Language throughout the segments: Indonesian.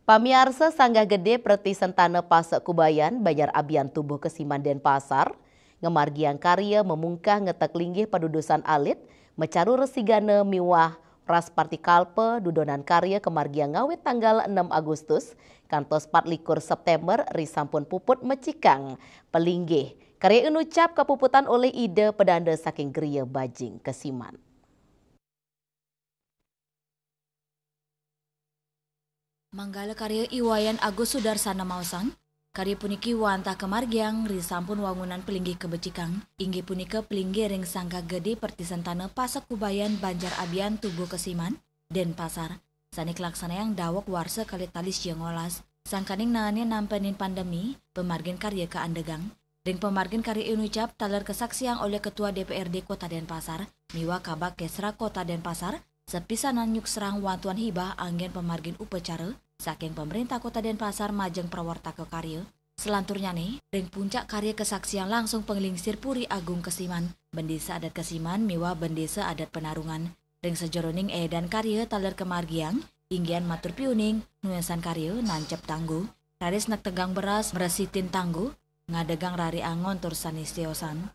Pamiarsa Sanggah Gede Preti Sentana Pasek Kubayan Banjar Abian Tubuh Kesiman Denpasar ngemargiang karya memungkah ngetek linggih padudusan alit mecaru resigana miwah ras partikalpe dudonan karya kemargiang ngawit tanggal 6 Agustus kantos 24 September risampun puput mecikang pelinggih karya inucap kepuputan oleh ide pedanda saking geria bajing Kesiman. Manggala karya Iwayan Agus Sudarsana Mausang, karya puniki wantah kemargiang risampun wangunan pelinggih kebecikang, inggih punika pelinggih ring Sanggah Gede Preti Sentana Pasek Kubayan Banjar Abian Tubuh Kesiman, Denpasar, sanik laksana yang dawok warsa kali talis jengolas, sangkaning nangane nampenin pandemi, pemargin karya ke Andegang, ring pemargin karya inucap taler kesaksian oleh Ketua DPRD Kota Denpasar, miwa kabak Kesra Kota Denpasar, sepisanan nyuk serang wantuan hibah anggen pemargin upacara saking pemerintah Kota Denpasar majeng prawarta ke karya. Selanturnya nih, ring puncak karya kesaksian langsung penglingsir Puri Agung Kesiman, bendesa adat Kesiman miwa bendesa adat Penarungan. Ring sejoroning edan karya taler kemargiang, inggian matur piuning, nuesan karya nancep tangguh, raris nak tegang beras meresitin tangguh, ngadegang rari angon tur sanistiosan.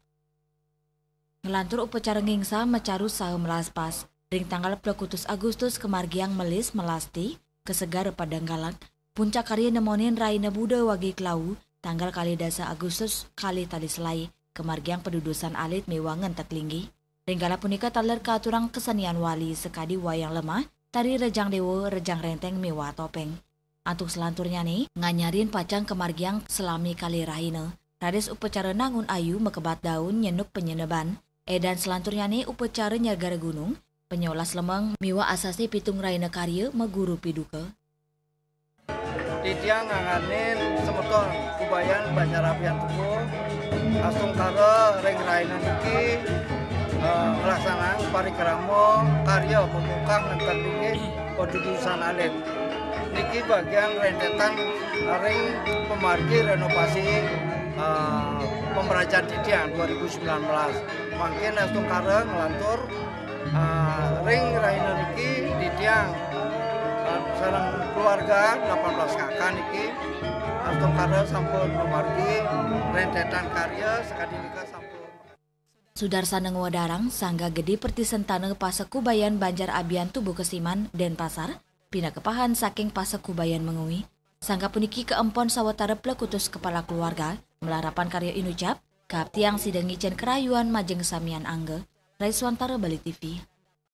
Ngelantur upacara ngingsa mecaru sahem melaspas. Ring tanggal 20 Agustus kemargiang melis melasti kesegar padang galak puncak karya nemonin raina Buddha wagi klau tanggal kali dasa Agustus kali tali selai kemargiang pedudusan alit mewangen teklinggi ringgala punika taler katurang kesenian wali sekadi wayang lemah tari rejang dewa rejang renteng mewa topeng antuk selanturnya nih nganyarin pacang kemargiang selami kali rahina radis upacara nangun ayu mekebat daun nyenuk penyeneban edan selanturnya nih upacara nyagara gunung penyolas lemeng miwa asasi pitung raina karya meguru piduka. Didiang nganganin semeton Kubayan Banjar Abian Tubuh asung kara ring raina niki melaksanaan parikramo karya pemungkang nenten linggih padudusan alit. Niki bagian rentetan ring pemargi renovasi pemerajan Didiang 2019. Mungkin asung kara ngelantur ring raina niki Didiang sareng keluarga 18 kakak niki astung karya sampun memargi rentetan karya sekadi nika sampun. Sudarsana Ngwadarang Sanggah Gede Preti Sentana Pasek Kubayan Banjar Abian Tubuh Kesiman Denpasar pina kepahan saking Pasek Kubayan mengui sangga puniki keempon sawetara plekutus kepala keluarga melarapan karya inucap kaptiang sidang ngicen kerayuan majeng samian angge Raiswantara Bali TV.